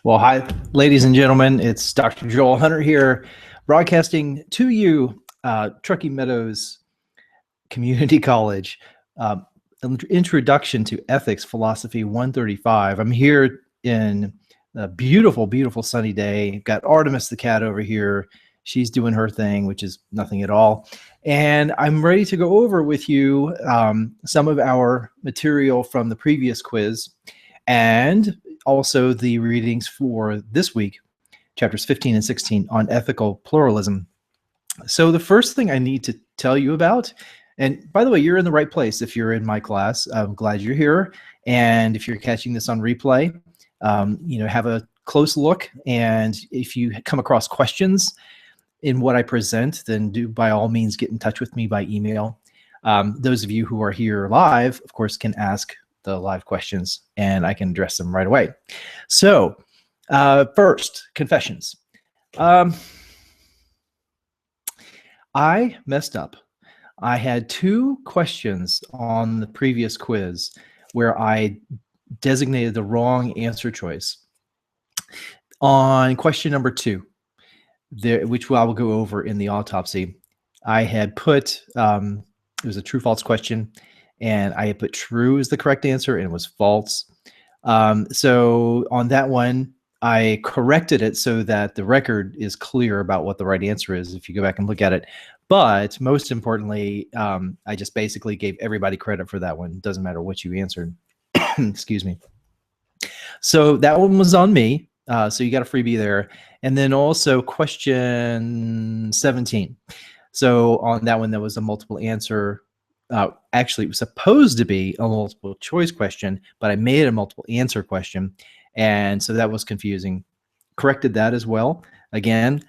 Well, hi, ladies and gentlemen. It's Dr. Joel Hunter here, broadcasting to you, Truckee Meadows Community College, uh, Introduction to Ethics Philosophy 135. I'm here in a beautiful, beautiful sunny day. Got Artemis the cat over here. She's doing her thing, which is nothing at all. And I'm ready to go over with you some of our material from the previous quiz and also the readings for this week, chapters 15 and 16 on ethical pluralism. So the first thing I need to tell you about, and by the way, you're in the right place if you're in my class. I'm glad you're here. And if you're catching this on replay, have a close look. And if you come across questions in what I present, then do by all means get in touch with me by email. Those of you who are here live, of course, can ask the live questions and I can address them right away. So first, confessions. I messed up. I had two questions on the previous quiz where I designated the wrong answer choice. On question number 2, which I will go over in the autopsy, I had put, it was a true-false question, and I had put true as the correct answer, and it was false. So on that one, I corrected it so that the record is clear about what the right answer is if you go back and look at it. But most importantly, I just basically gave everybody credit for that one. It doesn't matter what you answered. Excuse me. So that one was on me. So you got a freebie there. And then also question 17. So on that one, there was a multiple answer. Actually, it was supposed to be a multiple choice question, but I made it a multiple answer question. And so that was confusing. Corrected that as well. Again,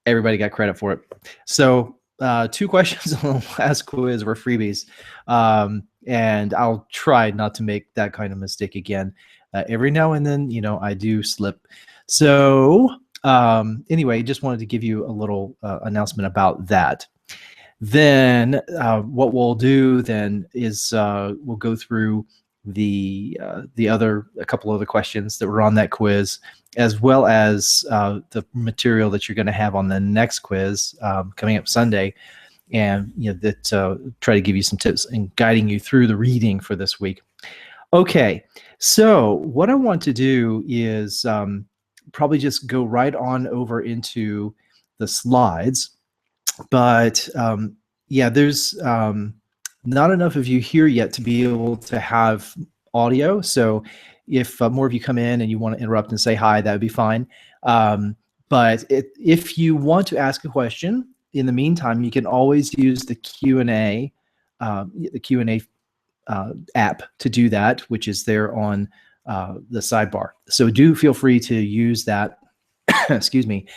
everybody got credit for it. So 2 questions on the last quiz were freebies. And I'll try not to make that kind of mistake again. Every now and then, I do slip. So anyway, just wanted to give you a little announcement about that. Then what we'll do then is we'll go through a couple other questions that were on that quiz, as well as the material that you're going to have on the next quiz coming up Sunday, and try to give you some tips and guiding you through the reading for this week. Okay, so what I want to do is probably just go right on over into the slides. But yeah, there's not enough of you here yet to be able to have audio. So if more of you come in and you want to interrupt and say hi, that would be fine. But if you want to ask a question, in the meantime, you can always use the Q&A, app to do that, which is there on the sidebar. So do feel free to use that. Excuse me,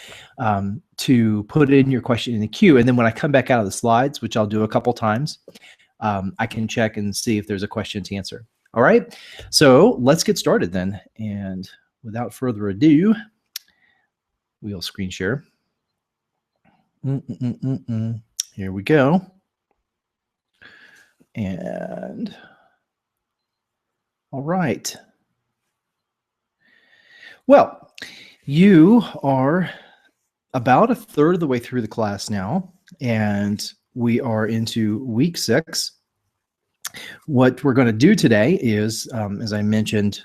to put in your question in the queue. And then when I come back out of the slides, which I'll do a couple times, I can check and see if there's a question to answer. All right, so let's get started then. And without further ado, we'll screen share. Here we go. And all right. Well, you are about a third of the way through the class now, and we are into week 6. What we're going to do today is, as I mentioned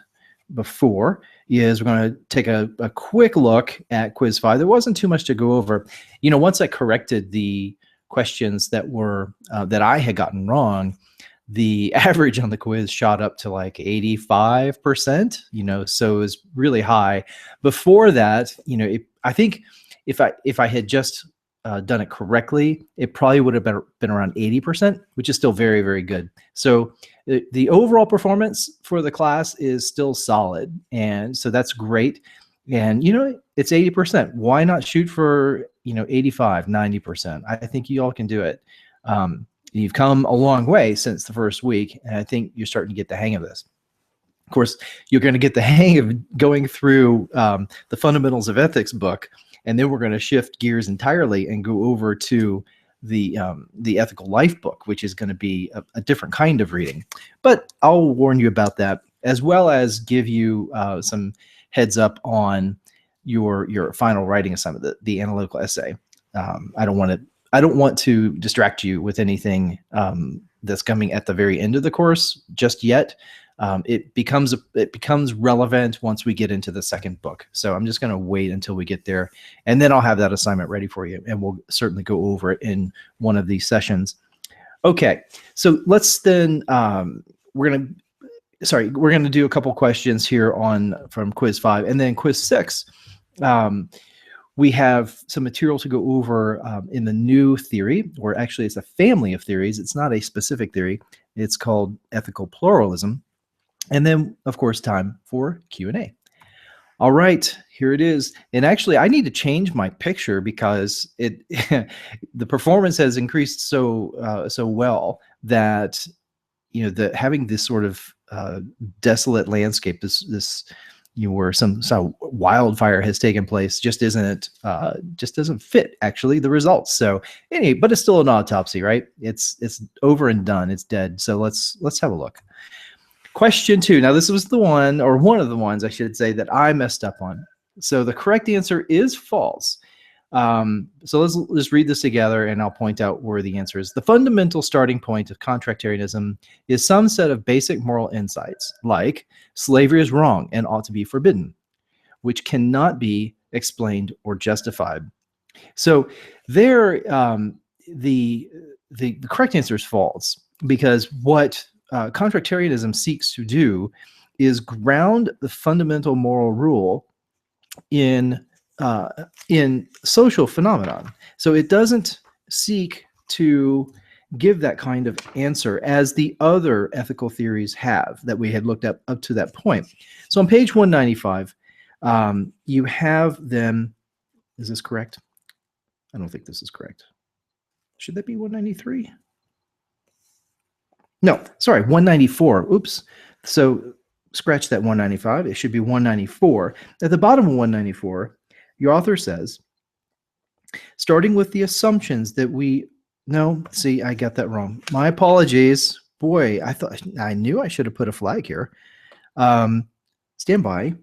before, is we're going to take a quick look at quiz 5. There wasn't too much to go over. Once I corrected the questions that were that I had gotten wrong, the average on the quiz shot up to like 85%, so it was really high. Before that, I think if I had just done it correctly, it probably would have been around 80%, which is still very, very good. So the overall performance for the class is still solid. And so that's great. And, it's 80%. Why not shoot for, 85, 90%? I think you all can do it. You've come a long way since the first week, and I think you're starting to get the hang of this. Of course, you're going to get the hang of going through the Fundamentals of Ethics book, and then we're going to shift gears entirely and go over to the Ethical Life book, which is going to be a different kind of reading. But I'll warn you about that, as well as give you some heads up on your final writing assignment, the analytical essay. I don't want to distract you with anything that's coming at the very end of the course just yet. It becomes relevant once we get into the second book. So I'm just going to wait until we get there, and then I'll have that assignment ready for you, and we'll certainly go over it in one of these sessions. Okay, so let's then we're going to do a couple questions here from quiz 5, and then quiz 6. We have some material to go over in the new theory, or actually it's a family of theories. It's not a specific theory. It's called ethical pluralism. And then, of course, time for Q&A. All right, here it is. And actually, I need to change my picture because the performance has increased so well that having this sort of desolate landscape, this where some wildfire has taken place, just doesn't fit actually the results. So anyway, but it's still an autopsy, right? It's over and done. It's dead. So let's have a look. Question 2. Now this was the one, or one of the ones I should say, that I messed up on. So the correct answer is false. So let's just read this together, and I'll point out where the answer is. The fundamental starting point of contractarianism is some set of basic moral insights, like slavery is wrong and ought to be forbidden, which cannot be explained or justified. So there, the correct answer is false, because what contractarianism seeks to do is ground the fundamental moral rule in social phenomenon. So it doesn't seek to give that kind of answer as the other ethical theories have that we had looked at up to that point. So on page 195, you have them. Is this correct? I don't think this is correct. Should that be 193? No, sorry, 194. Oops. So scratch that 195. It should be 194. At the bottom of 194, your author says, starting with the assumptions that no, see, I got that wrong. My apologies. Boy, I knew I should have put a flag here. Stand by.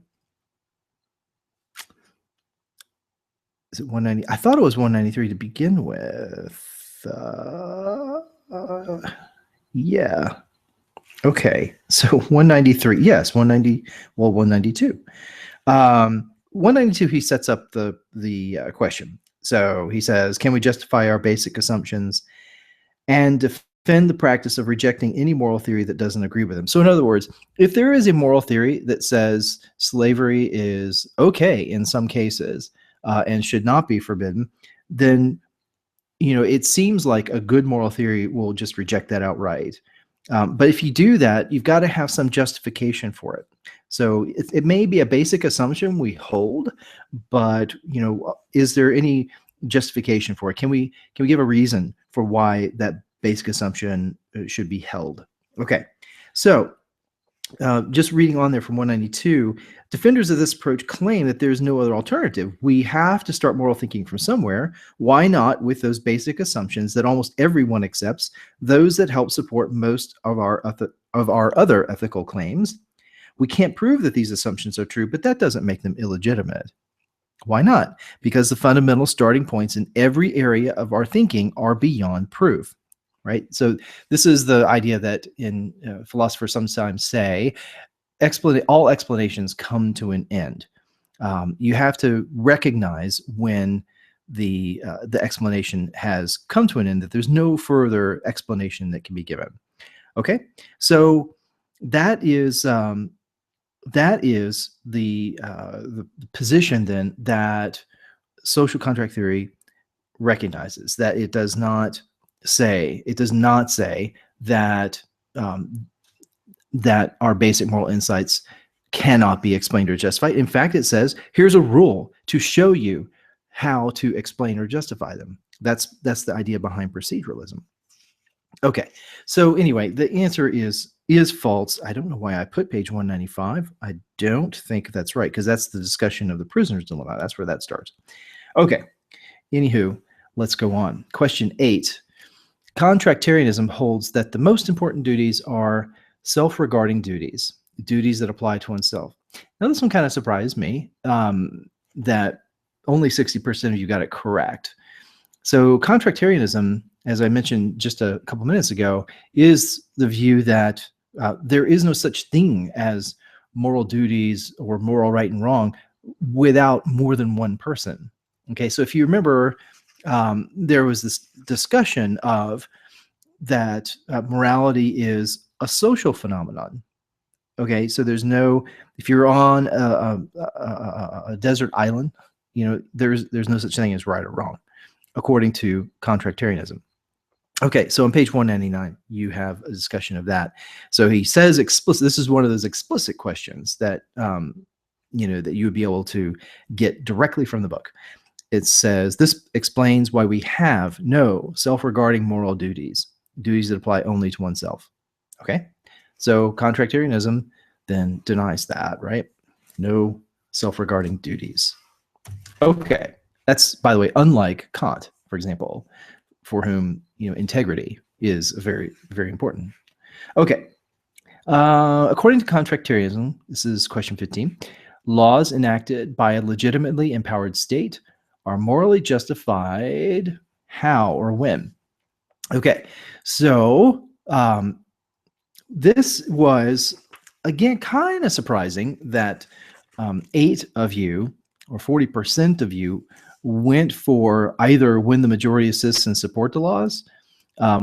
Is it 190? I thought it was 193 to begin with. Yeah. Okay. So 193. Yes, 190. Well, 192. 192, he sets up the question. So he says, can we justify our basic assumptions and defend the practice of rejecting any moral theory that doesn't agree with them? So in other words, if there is a moral theory that says slavery is okay in some cases and should not be forbidden, then it seems like a good moral theory will just reject that outright. But if you do that, you've got to have some justification for it. So it may be a basic assumption we hold, but is there any justification for it? Can we give a reason for why that basic assumption should be held? Okay, so just reading on there from 192, defenders of this approach claim that there's no other alternative. We have to start moral thinking from somewhere. Why not with those basic assumptions that almost everyone accepts, those that help support most of our other ethical claims? We can't prove that these assumptions are true, but that doesn't make them illegitimate. Why not? Because the fundamental starting points in every area of our thinking are beyond proof. Right? So this is the idea that in philosophers sometimes say all explanations come to an end. You have to recognize when the explanation has come to an end, that there's no further explanation that can be given. Okay, so that is the position then that social contract theory recognizes, that it does not say that that our basic moral insights cannot be explained or justified. In fact, it says here's a rule to show you how to explain or justify them. That's the idea behind proceduralism. Okay, so anyway, the answer is false. I don't know why I put page 195. I don't think that's right, because that's the discussion of the prisoner's dilemma. That's where that starts. Okay, anywho, let's go on. Question 8. Contractarianism holds that the most important duties are self-regarding duties. duties that apply to oneself. Now, this one kind of surprised me, that only 60% of you got it correct. So contractarianism, as I mentioned just a couple minutes ago, is the view that there is no such thing as moral duties or moral right and wrong without more than one person. Okay, so if you remember, there was this discussion of that morality is a social phenomenon. Okay, so there's no, if you're on a desert island, there's no such thing as right or wrong, according to contractarianism. Okay, so on page 199, you have a discussion of that. So he says explicit. This is one of those explicit questions that that you would be able to get directly from the book. It says, this explains why we have no self-regarding moral duties that apply only to oneself. Okay, so contractarianism then denies that, right? No self-regarding duties. Okay, that's, by the way, unlike Kant, for example, for whom integrity is very, very important. Okay, according to contractarianism, this is question 15. Laws enacted by a legitimately empowered state are morally justified. How or when? Okay, so this was, again, kind of surprising that 8 of you, or 40% of you, went for either when the majority assists and support the laws,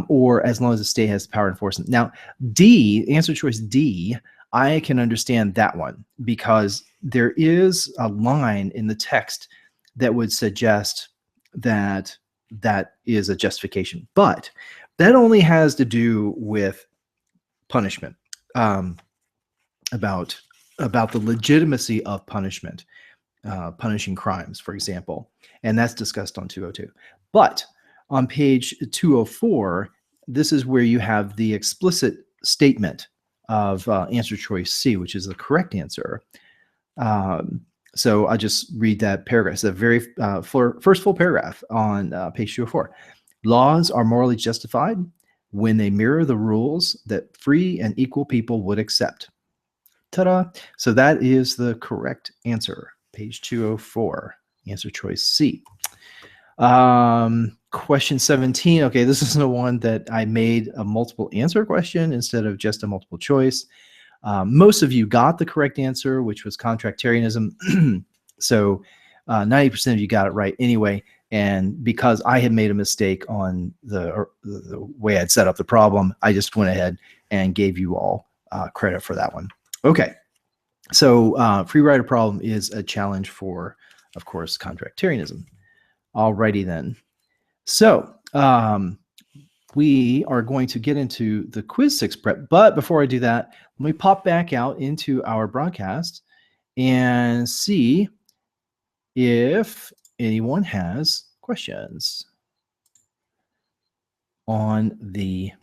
or as long as the state has the power to enforce them. Now, D, answer choice D, I can understand that one because there is a line in the text that would suggest that that is a justification, but that only has to do with punishment, about the legitimacy of punishment, punishing crimes, for example, and that's discussed on 202. But on page 204, this is where you have the explicit statement of answer choice C, which is the correct answer. So I'll just read that paragraph. It's the very first full paragraph on page 204. Laws are morally justified when they mirror the rules that free and equal people would accept. Ta-da! So that is the correct answer. Page 204, answer choice C. Question 17. Okay, this is the one that I made a multiple answer question instead of just a multiple choice. Most of you got the correct answer, which was contractarianism. So 90% of you got it right anyway. And because I had made a mistake on the way I'd set up the problem, I just went ahead and gave you all credit for that one. Okay, so free rider problem is a challenge for, of course, contractarianism. Alrighty then. So we are going to get into the quiz 6 prep, but before I do that, let me pop back out into our broadcast and see if anyone has questions on the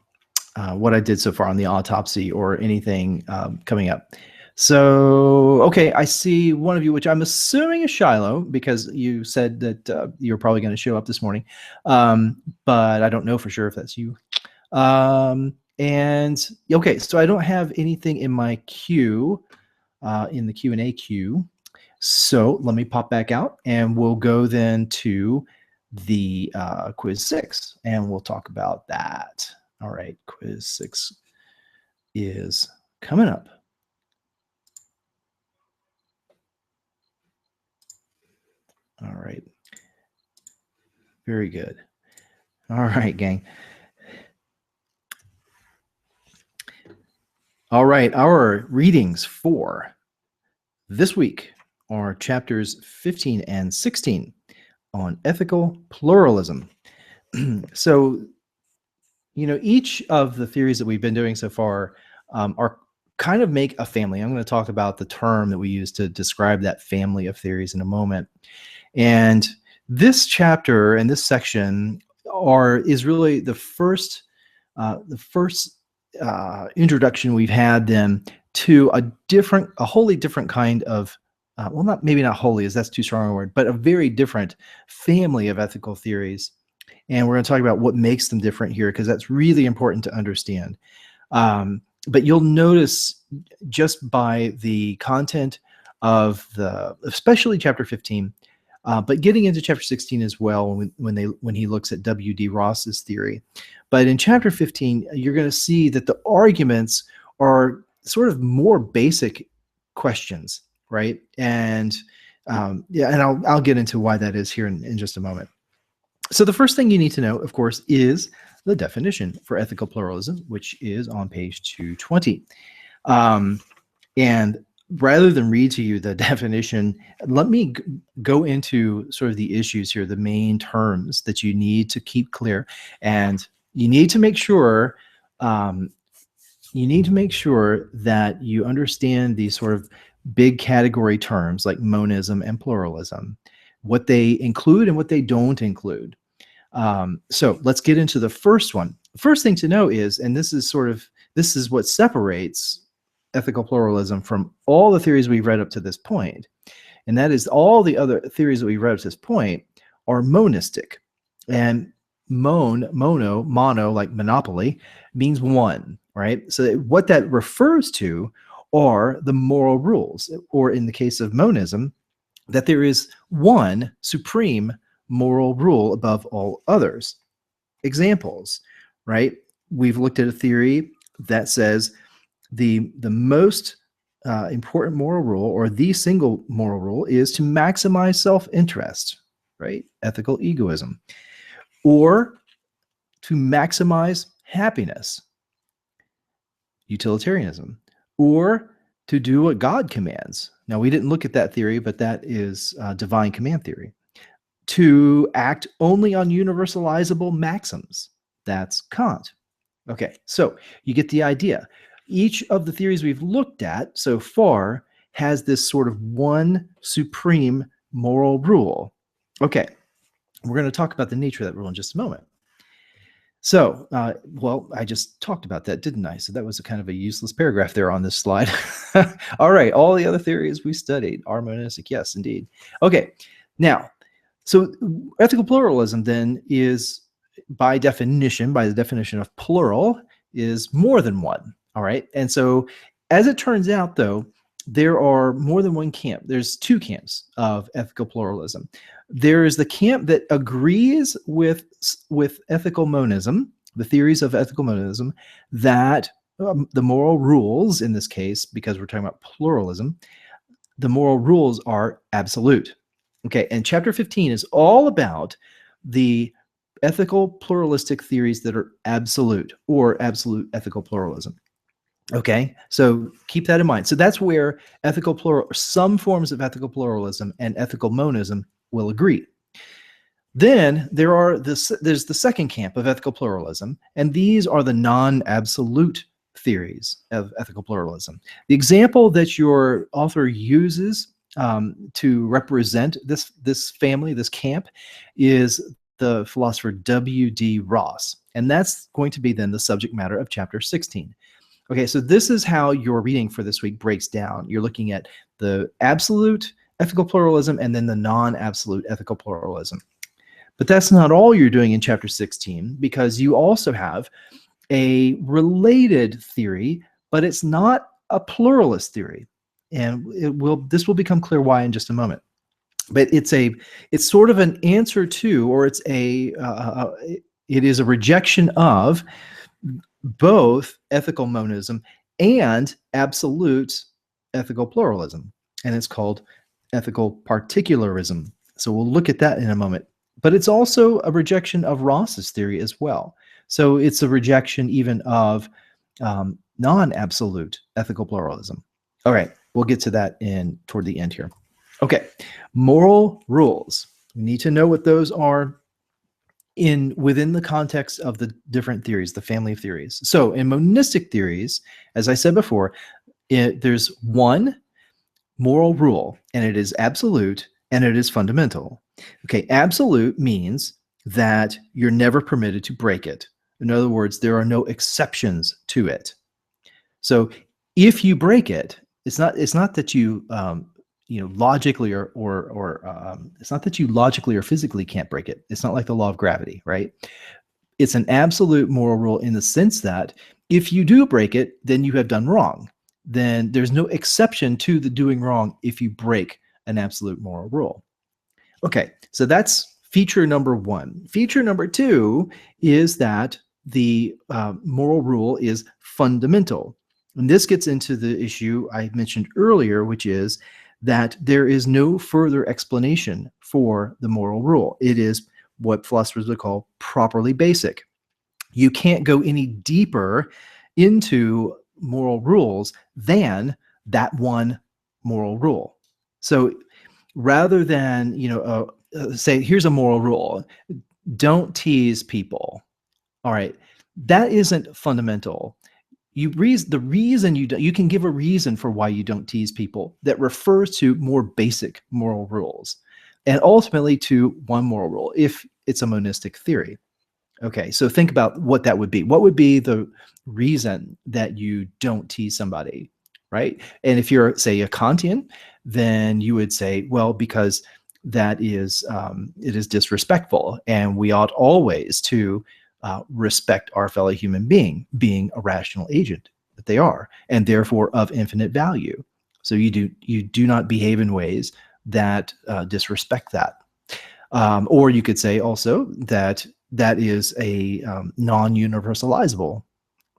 what I did so far on the autopsy or anything coming up. So, okay, I see one of you, which I'm assuming is Shiloh, because you said that you're probably going to show up this morning, but I don't know for sure if that's you. And okay, so I don't have anything in my queue, in the Q&A queue. So let me pop back out and we'll go then to the quiz 6 and we'll talk about that. All right, quiz 6 is coming up. All right. Very good. All right, gang. All right, our readings for this week are chapters 15 and 16 on ethical pluralism. So, each of the theories that we've been doing so far are kind of make a family. I'm going to talk about the term that we use to describe that family of theories in a moment. And this chapter and this section is really the first introduction we've had then to a wholly different kind of well, maybe not wholly, as that's too strong a word, but a very different family of ethical theories. And we're going to talk about what makes them different here, because that's really important to understand. But you'll notice just by the content of especially chapter 15, but getting into chapter 16 as well when he looks at W.D. Ross's theory. But in chapter 15, you're going to see that the arguments are sort of more basic questions, right? And yeah, and I'll get into why that is here in just a moment. So the first thing you need to know, of course, is the definition for ethical pluralism, which is on page 220. And rather than read to you the definition, let me go into sort of the issues here, the main terms that you need to keep clear. And you need to make sure that you understand these sort of big category terms like monism and pluralism, what they include and what they don't include. So let's get into the first one. The first thing to know is, and this is what separates ethical pluralism from all the theories we've read up to this point, and that is all the other theories that we've read up to this point are monistic. And mono, like monopoly, means one, right? So what that refers to are the moral rules, or in the case of monism, that there is one supreme moral rule above all others. Examples, right? We've looked at a theory that says the most important moral rule, or the single moral rule, is to maximize self-interest, right? Ethical egoism. Or to maximize happiness, utilitarianism. Or to do what God commands. Now, we didn't look at that theory, but that is divine command theory. To act only on universalizable maxims. That's Kant. Okay, so you get the idea. Each of the theories we've looked at so far has this sort of one supreme moral rule. Okay, we're going to talk about the nature of that rule in just a moment. So, well, I just talked about that, didn't I? So that was a kind of a useless paragraph there on this slide. All right, all the other theories we studied are monistic. Yes, indeed. Okay, now, so ethical pluralism then is, by the definition of plural, is more than one. All right, and so as it turns out, though, there are more than one camp. There's two camps of ethical pluralism. There is the camp that agrees with ethical monism, the theories of ethical monism, that the moral rules, in this case, because we're talking about pluralism, the moral rules are absolute. Okay, and chapter 15 is all about the ethical pluralistic theories that are absolute, or absolute ethical pluralism. Okay, so keep that in mind. So that's where some forms of ethical pluralism and ethical monism will agree. Then there's the second camp of ethical pluralism, and these are the non-absolute theories of ethical pluralism. The example that your author uses to represent this family, this camp, is the philosopher W.D. Ross, and that's going to be then the subject matter of chapter 16. Okay, so this is how your reading for this week breaks down. You're looking at the absolute ethical pluralism and then the non-absolute ethical pluralism. But that's not all you're doing in chapter 16, because you also have a related theory, but it's not a pluralist theory. And this will become clear why in just a moment. But it's sort of an answer to, or it is a rejection of both ethical monism and absolute ethical pluralism, and it's called ethical particularism. So we'll look at that in a moment. But it's also a rejection of Ross's theory as well. So it's a rejection even of non-absolute ethical pluralism. All right, we'll get to that toward the end here. Okay, moral rules. We need to know what those are within the context of the different theories, the family of theories. So in monistic theories, as I said before, there's one moral rule, and it is absolute, and it is fundamental. Okay, absolute means that you're never permitted to break it. In other words, there are no exceptions to it. So if you break it, it's not that you logically it's not that you logically or physically can't break it. It's not like the law of gravity, right? It's an absolute moral rule in the sense that if you do break it, then you have done wrong. then there's no exception to the doing wrong if you break an absolute moral rule. Okay, so that's feature number one. Feature number two is that the moral rule is fundamental. And this gets into the issue I mentioned earlier, which is that there is no further explanation for the moral rule. It is what philosophers would call properly basic. You can't go any deeper into moral rules than that one moral rule. So rather than, say, here's a moral rule, don't tease people. All right, that isn't fundamental. The reason you can give a reason for why you don't tease people that refers to more basic moral rules, and ultimately to one moral rule if it's a monistic theory. Okay, so think about what that would be. What would be the reason that you don't tease somebody, right? And if you're, say, a Kantian, then you would say, well, because that is it is disrespectful, and we ought always to respect our fellow human being a rational agent that they are, and therefore of infinite value. So you do not behave in ways that disrespect that. Or you could say also that is a non-universalizable,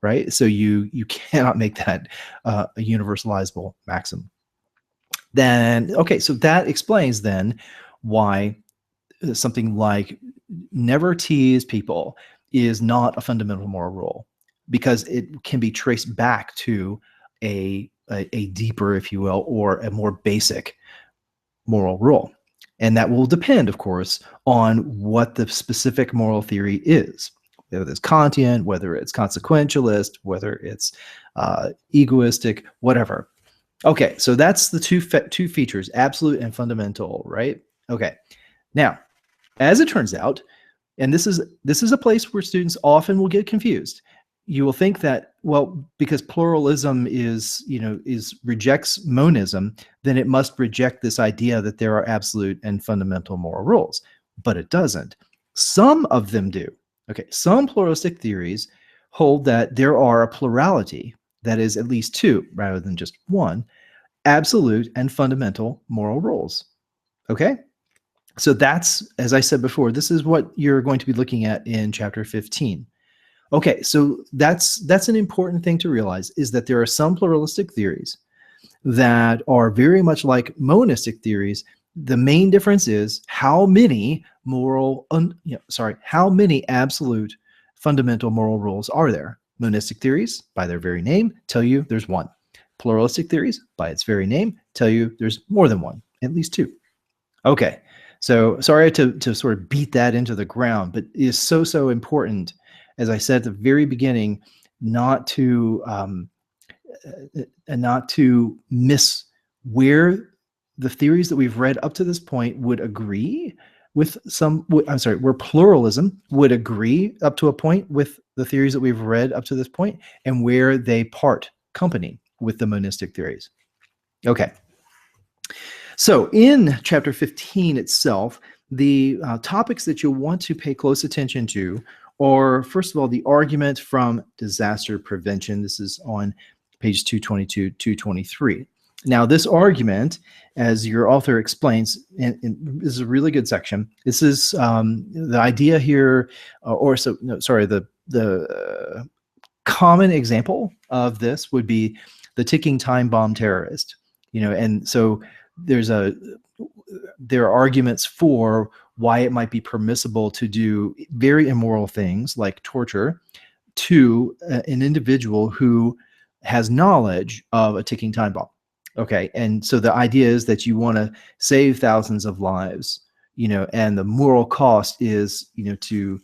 right? So you cannot make that a universalizable maxim. Then, okay, so that explains then why something like never tease people is not a fundamental moral rule, because it can be traced back to a deeper, if you will, or a more basic moral rule. And that will depend, of course, on what the specific moral theory is, whether it's Kantian, whether it's consequentialist, whether it's egoistic, whatever. Okay, so that's the two features, absolute and fundamental, right? Okay, now, as it turns out, and this is a place where students often will get confused. You will think that, well, because pluralism is rejects monism, then it must reject this idea that there are absolute and fundamental moral rules. But it doesn't. Some of them do. Okay, some pluralistic theories hold that there are a plurality, that is at least two, rather than just one, absolute and fundamental moral rules. Okay? So that's, as I said before, this is what you're going to be looking at in chapter 15. Okay, so that's an important thing to realize, is that there are some pluralistic theories that are very much like monistic theories. The main difference is how many how many absolute fundamental moral rules are there. Monistic theories, by their very name, tell you there's one. Pluralistic theories, by its very name, tell you there's more than one, at least two. Okay, so sorry to sort of beat that into the ground, but it is so important, as I said at the very beginning, not to miss where the theories that we've read up to this point would agree with where pluralism would agree up to a point with the theories that we've read up to this point, and where they part company with the monistic theories. Okay. So in chapter 15 itself, the topics that you'll want to pay close attention to are, first of all, the argument from disaster prevention. This is on page 222, 223. Now, this argument, as your author explains, and this is a really good section. This is the idea here, the common example of this would be the ticking time bomb terrorist. And so there are arguments for why it might be permissible to do very immoral things like torture to an individual who has knowledge of a ticking time bomb. Okay, and so the idea is that you want to save thousands of lives, and the moral cost is, to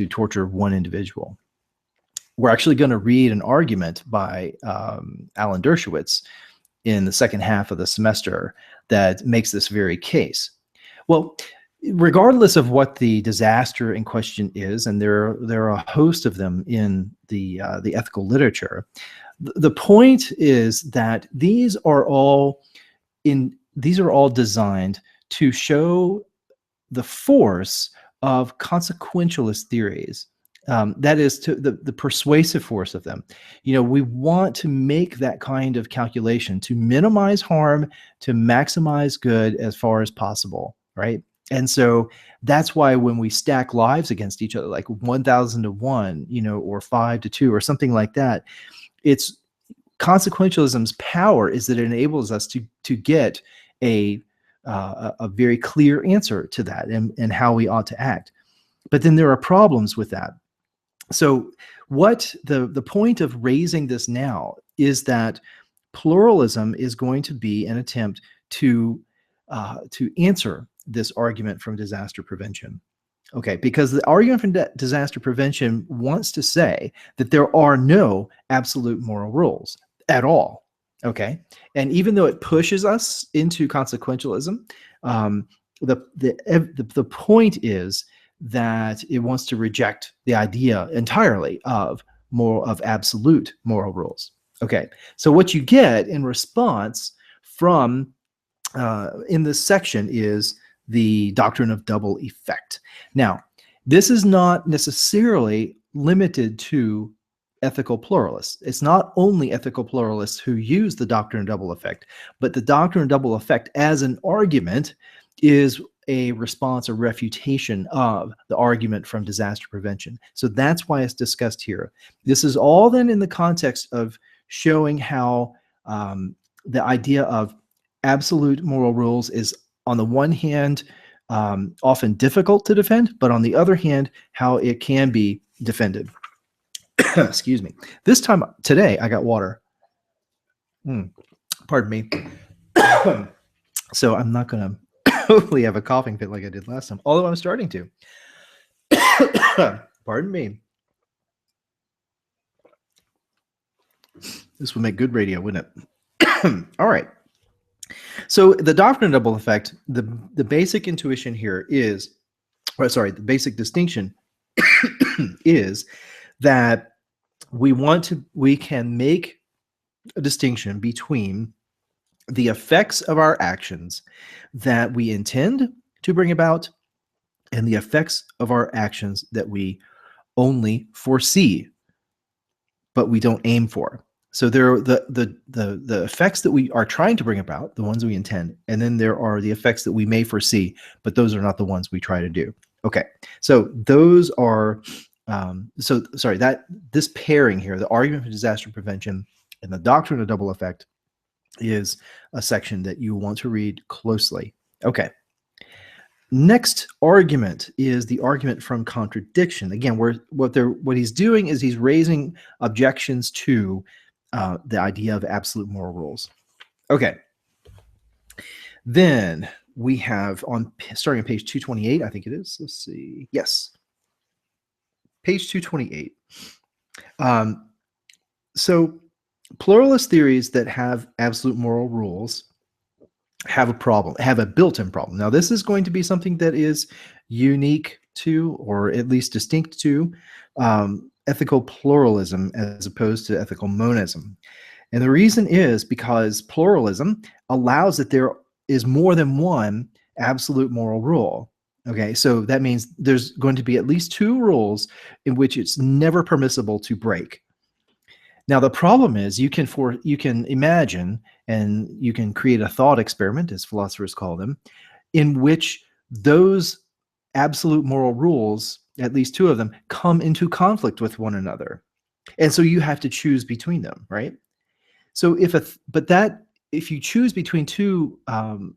torture one individual. We're actually going to read an argument by Alan Dershowitz in the second half of the semester that makes this very case. Well, regardless of what the disaster in question is, and there are a host of them in the ethical literature, the point is that these are all designed to show the force of consequentialist theories That is to the persuasive force of them. We want to make that kind of calculation to minimize harm, to maximize good as far as possible, right? And so that's why when we stack lives against each other, like 1,000 to 1, or 5 to 2, or something like that, it's consequentialism's power is that it enables us to get a very clear answer to that and how we ought to act. But then there are problems with that. So what the point of raising this now is that pluralism is going to be an attempt to answer this argument from disaster prevention. Okay, because the argument from disaster prevention wants to say that there are no absolute moral rules at all. Okay, and even though it pushes us into consequentialism, the point is that it wants to reject the idea entirely of absolute moral rules. Okay, so what you get in response from in this section is the doctrine of double effect. Now, this is not necessarily limited to ethical pluralists. It's not only ethical pluralists who use the doctrine of double effect, but the doctrine of double effect as an argument is a response or refutation of the argument from disaster prevention. So that's why it's discussed here. This is all then in the context of showing how the idea of absolute moral rules is, on the one hand, often difficult to defend, but on the other hand, how it can be defended. Excuse me. This time today, I got water. Pardon me. So I'm not going to hopefully have a coughing fit like I did last time, although I'm starting to. Pardon me. This would make good radio, wouldn't it? All right. So the doctrine of double effect, the basic intuition here is, the basic distinction is that we can make a distinction between the effects of our actions that we intend to bring about and the effects of our actions that we only foresee, but we don't aim for. So there are the effects that we are trying to bring about, the ones we intend, and then there are the effects that we may foresee, but those are not the ones we try to do. Okay, so those are this pairing here, the argument for disaster prevention and the doctrine of double effect, is a section that you want to read closely. Okay. Next argument is the argument from contradiction. Again, what he's doing is he's raising objections to the idea of absolute moral rules. Okay. Then we have starting on page 228, I think it is. Let's see. Yes. Page 228. So pluralist theories that have absolute moral rules have a built-in problem. Now, this is going to be something that is unique to, or at least distinct to, ethical pluralism as opposed to ethical monism. And the reason is because pluralism allows that there is more than one absolute moral rule. Okay, so that means there's going to be at least two rules in which it's never permissible to break. Now, the problem is you can imagine and you can create a thought experiment, as philosophers call them, in which those absolute moral rules, at least two of them, come into conflict with one another. And so you have to choose between them, right? So if you choose between two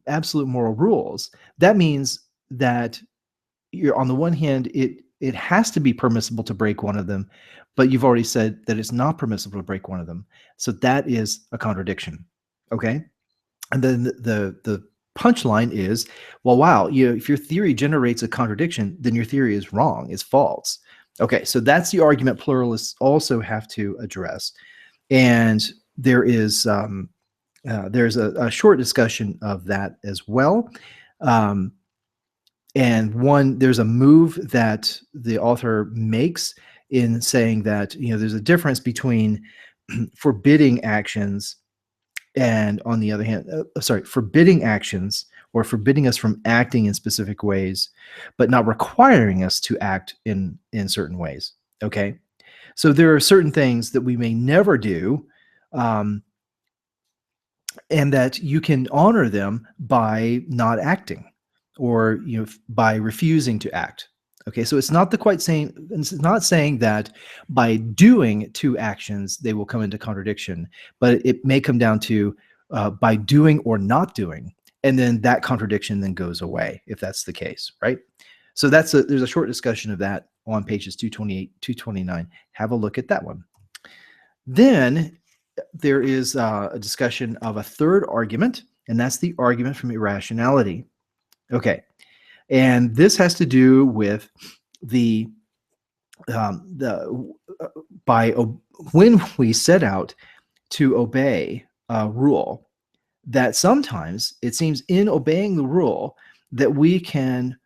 absolute moral rules, that means that you're, on the one hand, it has to be permissible to break one of them, but you've already said that it's not permissible to break one of them. So that is a contradiction. Okay. And then the punchline is, well, wow, if your theory generates a contradiction, then your theory is wrong, is false. Okay. So that's the argument pluralists also have to address. And there's a short discussion of that as well. And there's a move that the author makes in saying that, there's a difference between forbidding actions and, on the other hand, forbidding actions or forbidding us from acting in specific ways, but not requiring us to act in certain ways. Okay, so there are certain things that we may never do, and that you can honor them by not acting, or by refusing to act. Okay, so it's not it's not saying that by doing two actions they will come into contradiction, but it may come down to by doing or not doing, and then that contradiction then goes away if that's the case, right? So there's a short discussion of that on pages 228, 229. Have a look at that one. Then there is a discussion of a third argument, and that's the argument from irrationality. Okay, and this has to do with when we set out to obey a rule, that sometimes it seems in obeying the rule that we can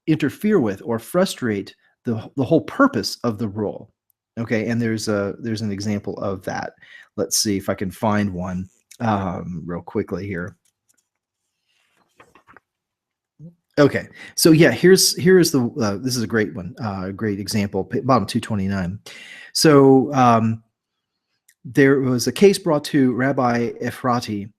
interfere with or frustrate the whole purpose of the rule. Okay, and there's an example of that. Let's see if I can find one real quickly here. Okay, so yeah, here's the this is a great one, great example, bottom 229. So there was a case brought to Rabbi Ephrati.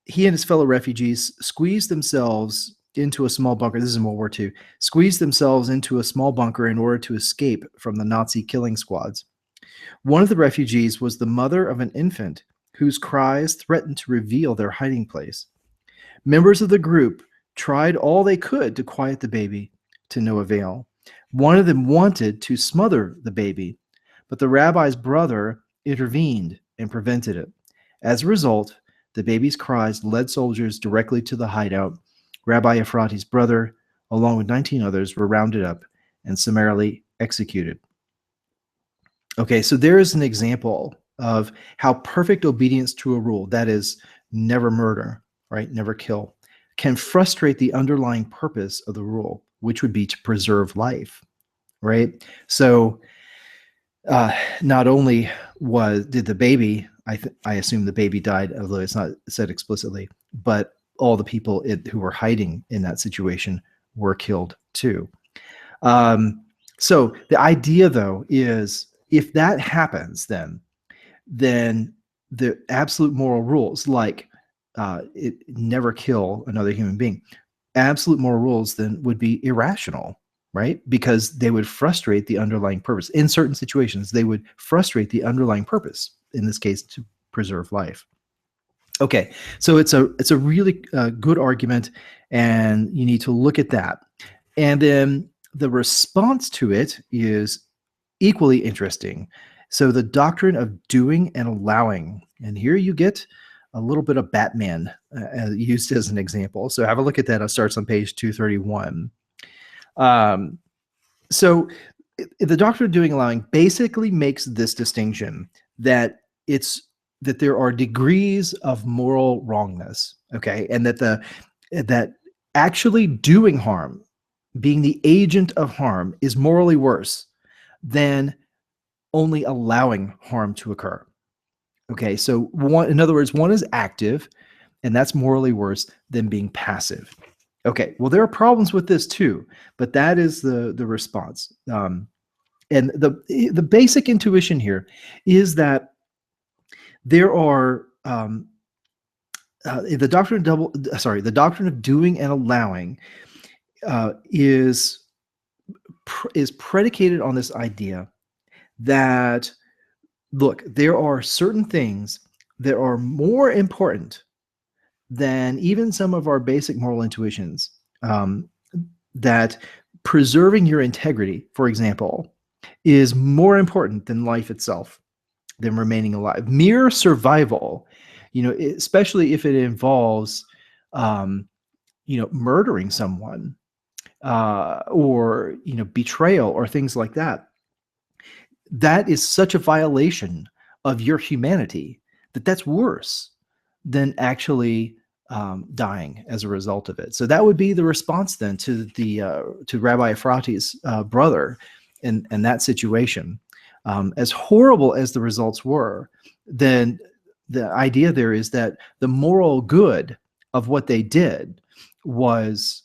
He and his fellow refugees squeezed themselves into a small bunker. This is in World War II. Squeezed themselves into a small bunker in order to escape from the Nazi killing squads. One of the refugees was the mother of an infant whose cries threatened to reveal their hiding place. Members of the group tried all they could to quiet the baby, to no avail. One of them wanted to smother the baby, but the rabbi's brother intervened and prevented it. As a result, the baby's cries led soldiers directly to the hideout. Rabbi Ephrati's brother, along with 19 others, were rounded up and summarily executed. Okay, so there is an example of how perfect obedience to a rule, that is, never murder, right, never kill, can frustrate the underlying purpose of the rule, which would be to preserve life, right? So not only did the baby, I assume the baby died, although it's not said explicitly, but all the people who were hiding in that situation were killed too. So the idea, though, is if that happens, then the absolute moral rules, like never kill another human being, absolute moral rules then would be irrational, right? Because they would frustrate the underlying purpose. In certain situations, they would frustrate the underlying purpose, in this case, to preserve life. Okay, so it's a really good argument, and you need to look at that. And then the response to it is equally interesting. So the doctrine of doing and allowing, and here you get a little bit of Batman used as an example. So have a look at that. It starts on page 231. So the doctrine of doing and allowing basically makes this distinction that there are degrees of moral wrongness, okay, and that actually doing harm, being the agent of harm, is morally worse than only allowing harm to occur. Okay, so in other words, one is active, and that's morally worse than being passive. Okay, well, there are problems with this too, but that is the response. And the basic intuition here is that there are the doctrine of doing and allowing is predicated on this idea that, look, there are certain things that are more important than even some of our basic moral intuitions. That preserving your integrity, for example, is more important than life itself, than remaining alive. Mere survival, especially if it involves, murdering someone, or betrayal or things like that. That is such a violation of your humanity that's worse than actually dying as a result of it. So that would be the response then to Rabbi Ephrati's brother in that situation. As horrible as the results were, then the idea there is that the moral good of what they did was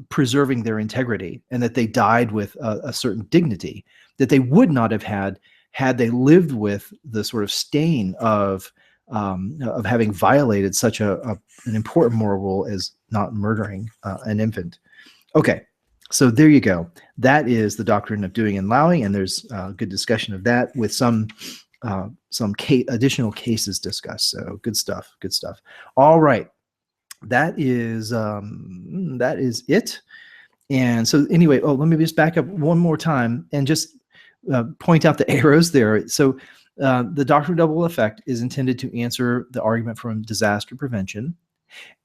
preserving their integrity, and that they died with a certain dignity that they would not have had they lived with the sort of stain of having violated such an important moral rule as not murdering an infant. Okay, so there you go. That is the doctrine of doing and allowing, and there's good discussion of that with some additional cases discussed. So good stuff. Good stuff. All right, that is it. And so anyway, let me just back up one more time and just point out the arrows there. So the doctrine of double effect is intended to answer the argument from disaster prevention,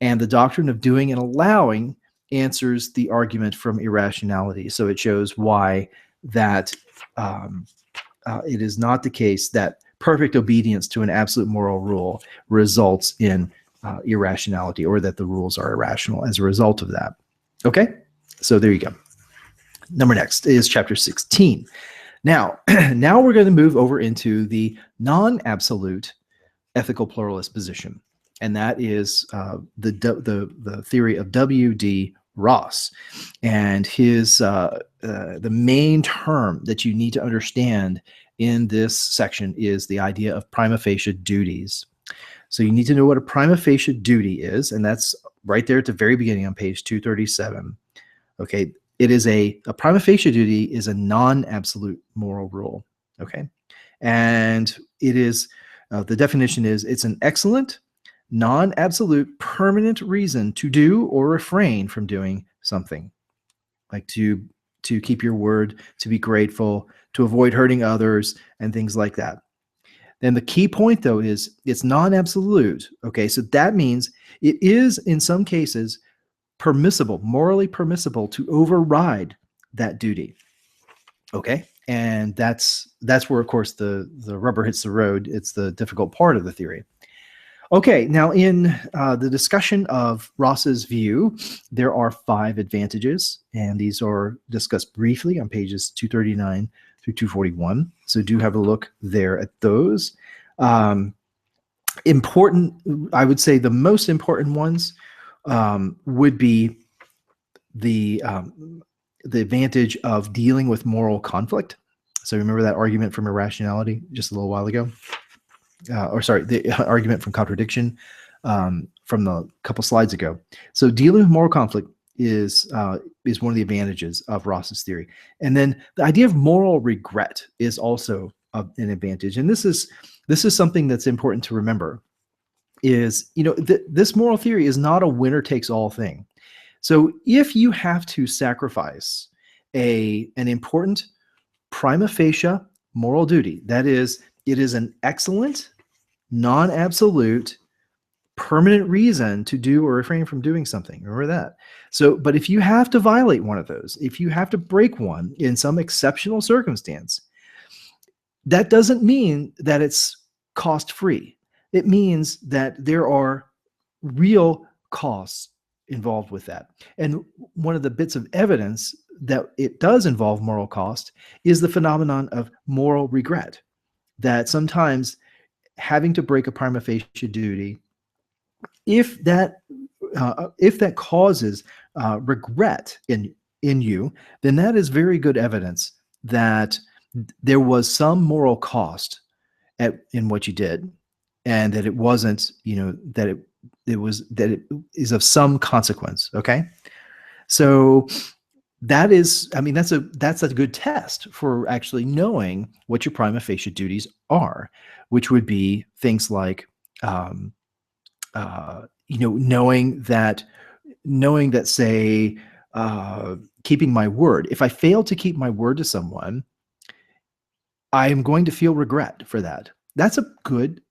and the doctrine of doing and allowing answers the argument from irrationality. So it shows why that it is not the case that perfect obedience to an absolute moral rule results in irrationality, or that the rules are irrational as a result of that. Okay, so there you go. Number next is chapter 16. Now we're going to move over into the non-absolute ethical pluralist position, and that is the theory of W.D. Ross. And his the main term that you need to understand in this section is the idea of prima facie duties. So you need to know what a prima facie duty is, and that's right there at the very beginning on page 237. Okay, it is a prima facie duty is a non-absolute moral rule. Okay, and it is the definition is it's an excellent, non-absolute, permanent reason to do or refrain from doing something, like to keep your word, to be grateful, to avoid hurting others, and things like that. Then the key point, though, is it's non-absolute. Okay, so that means it is in some cases permissible, morally permissible, to override that duty. Okay, and that's where, of course, the rubber hits the road. It's the difficult part of the theory. Okay, now in the discussion of Ross's view, there are 5 advantages, and these are discussed briefly on pages 239 through 241. So do have a look there at those. Important, I would say the most important ones would be the advantage of dealing with moral conflict. So remember that argument from irrationality just a little while ago? The argument from contradiction from the couple slides ago. So dealing with moral conflict is one of the advantages of Ross's theory. And then the idea of moral regret is also an advantage. And this is something that's important to remember. Is, this moral theory is not a winner takes all thing. So if you have to sacrifice an important prima facie moral duty, that is, it is an excellent, non-absolute, permanent reason to do or refrain from doing something. Remember that. So, but if you have to violate one of those, if you have to break one in some exceptional circumstance, that doesn't mean that it's cost-free. It means that there are real costs involved with that. And one of the bits of evidence that it does involve moral cost is the phenomenon of moral regret, that sometimes having to break a prima facie duty, if that causes regret in you, then that is very good evidence that there was some moral cost in what you did, and that it wasn't, that it is of some consequence. Okay, so that is, that's a good test for actually knowing what your prima facie duties are, which would be things like, knowing that, say, keeping my word. If I fail to keep my word to someone, I am going to feel regret for that. That's a good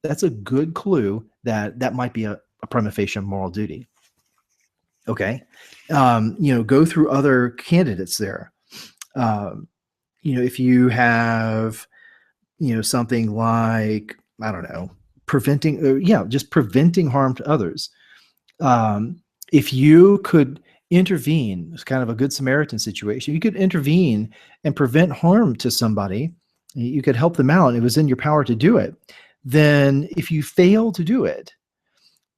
clue that might be a prima facie moral duty. Okay, go through other candidates there. If you have, something like, I don't know, just preventing harm to others. If you could intervene, it's kind of a Good Samaritan situation. You could intervene and prevent harm to somebody. You could help them out, and it was in your power to do it. Then if you fail to do it,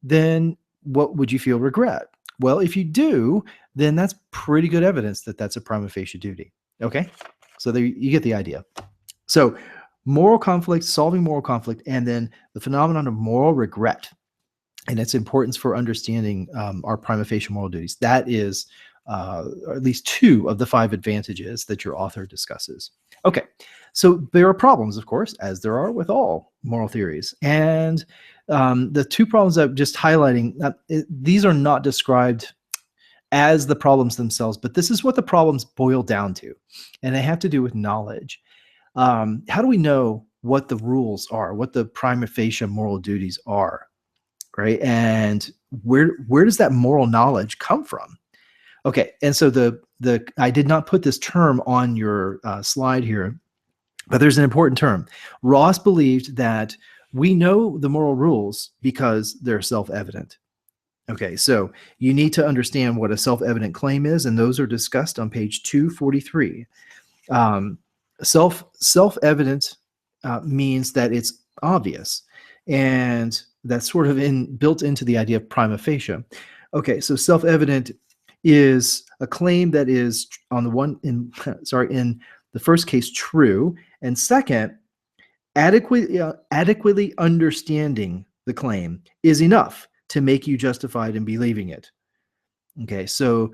then what would you feel regret? Well, if you do, then that's pretty good evidence that that's a prima facie duty. Okay, so there you get the idea. So moral conflict, solving moral conflict, and then the phenomenon of moral regret and its importance for understanding our prima facie moral duties. That is at least 2 of the 5 advantages that your author discusses. Okay, so there are problems, of course, as there are with all moral theories. And the 2 problems I'm just highlighting, these are not described as the problems themselves, but this is what the problems boil down to. And they have to do with knowledge. How do we know what the rules are, what the prima facie moral duties are? Right, and where does that moral knowledge come from? Okay, and so I did not put this term on your slide here, but there's an important term. Ross believed that we know the moral rules because they're self-evident. Okay, so you need to understand what a self-evident claim is, and those are discussed on page 243. Self-evident means that it's obvious, and that's sort of built into the idea of prima facie. Okay, so self-evident is a claim that is in the first case true, and second, adequately understanding the claim is enough to make you justified in believing it. Okay, so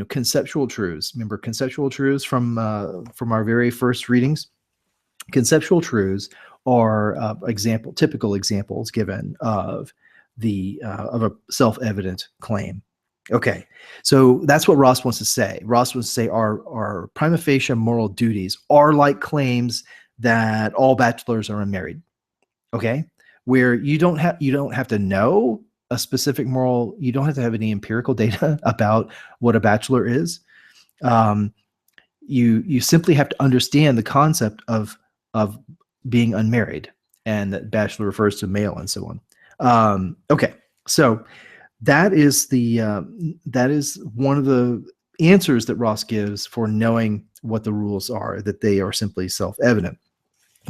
conceptual truths. Remember conceptual truths from our very first readings. Conceptual truths are typical examples given of a self-evident claim. Okay, so that's what Ross wants to say. Ross wants to say our prima facie moral duties are like claims that all bachelors are unmarried. Okay, where you don't have to know a specific moral. You don't have to have any empirical data about what a bachelor is. You simply have to understand the concept of being unmarried, and that bachelor refers to male and so on. Okay, so that is one of the answers that Ross gives for knowing what the rules are, that they are simply self-evident.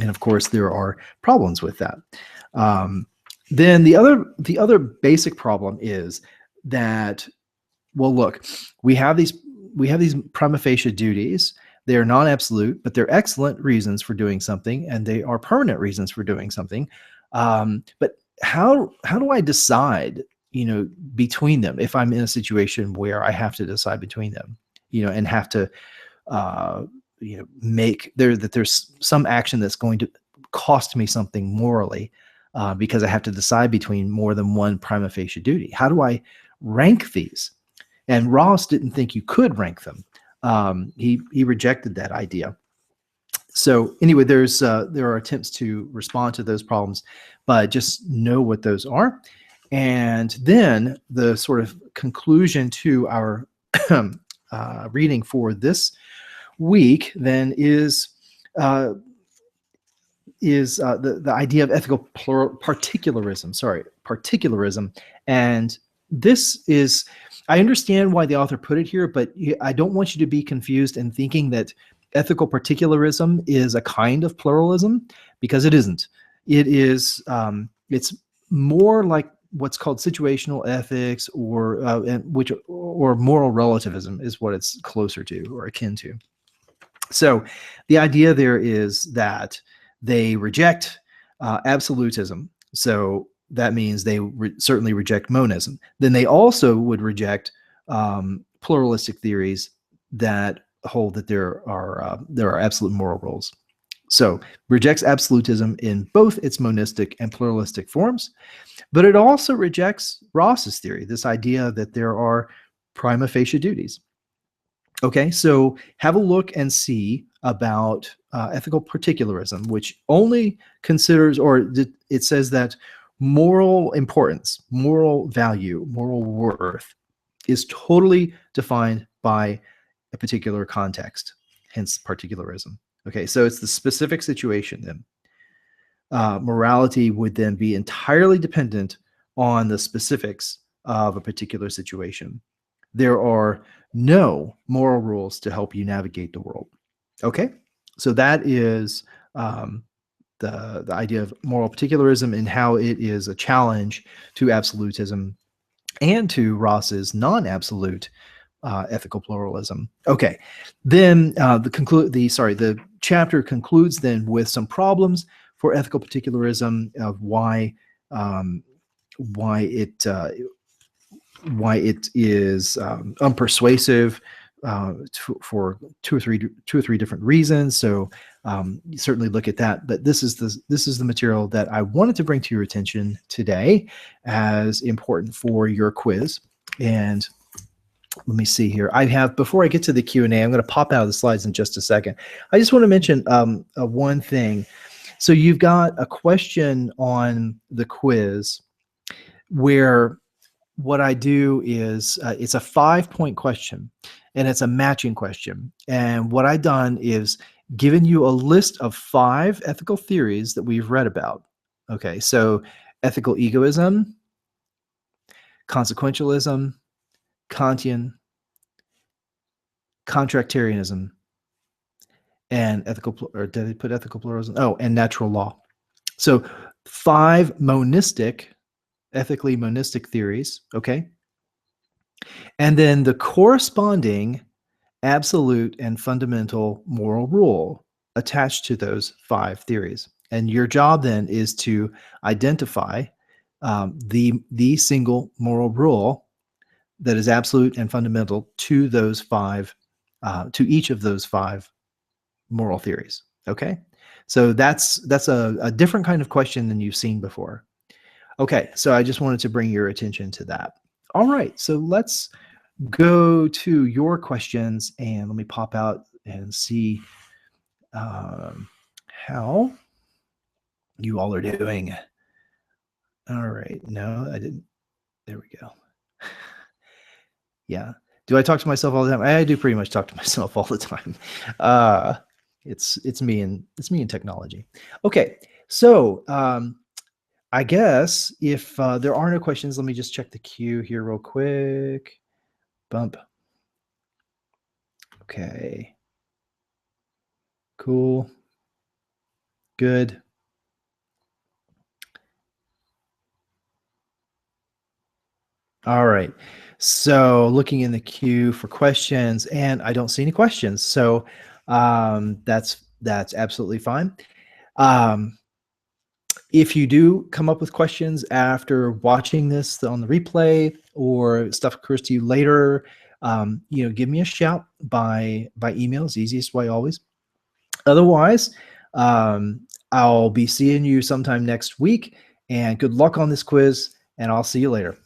And of course, there are problems with that. Then the other basic problem is that, well, look, we have these prima facie duties. They are non-absolute, but they're excellent reasons for doing something, and they are permanent reasons for doing something. But how do I decide, between them if I'm in a situation where I have to decide between them, and have to, that there's some action that's going to cost me something morally because I have to decide between more than one prima facie duty? How do I rank these? And Ross didn't think you could rank them. He rejected that idea. So anyway, there are attempts to respond to those problems, but just know what those are. And then the sort of conclusion to our reading for this week then is the idea of ethical particularism. Particularism, and this is. I understand why the author put it here, but I don't want you to be confused in thinking that ethical particularism is a kind of pluralism, because it isn't. It is. It's more like what's called situational ethics, or moral relativism is what it's closer to or akin to. So, the idea there is that they reject absolutism. So that means they certainly reject monism. Then they also would reject pluralistic theories that hold that there are absolute moral rules. So rejects absolutism in both its monistic and pluralistic forms, but it also rejects Ross's theory, this idea that there are prima facie duties. Okay, so have a look and see about ethical particularism, which only considers, or it says that moral importance, moral value, moral worth is totally defined by a particular context, hence particularism. Okay, so it's the specific situation then. Morality would then be entirely dependent on the specifics of a particular situation. There are no moral rules to help you navigate the world. Okay, so that is the idea of moral particularism and how it is a challenge to absolutism and to Ross's non-absolute ethical pluralism. Okay, then the chapter concludes then with some problems for ethical particularism of why it is unpersuasive for two or three different reasons. So you certainly look at that. But this is the material that I wanted to bring to your attention today as important for your quiz. And let me see here. I have, before I get to the Q&A, I'm going to pop out of the slides in just a second. I just want to mention one thing. So you've got a question on the quiz where what I do is it's a 5-point question, and it's a matching question. And what I've done is given you a list of 5 ethical theories that we've read about. Okay, so ethical egoism, consequentialism, Kantian, contractarianism, and did I put ethical pluralism? Oh, and natural law. So 5 monistic, ethically monistic theories, okay? And then the corresponding absolute and fundamental moral rule attached to those 5 theories. And your job then is to identify the single moral rule that is absolute and fundamental to those 5, to each of those 5 moral theories. Okay, so that's a different kind of question than you've seen before. Okay, so I just wanted to bring your attention to that. All right, so let's go to your questions, and let me pop out and see how you all are doing. All right, no, I didn't. There we go. Yeah. Do I talk to myself all the time? I do pretty much talk to myself all the time. It's me and technology. Okay, so I guess if there are no questions, let me just check the queue here real quick. Bump. Okay. Cool. Good. All right. So looking in the queue for questions, and I don't see any questions. So that's absolutely fine. If you do come up with questions after watching this on the replay, or stuff occurs to you later, give me a shout by email. It's the easiest way always. Otherwise, I'll be seeing you sometime next week, and good luck on this quiz, and I'll see you later.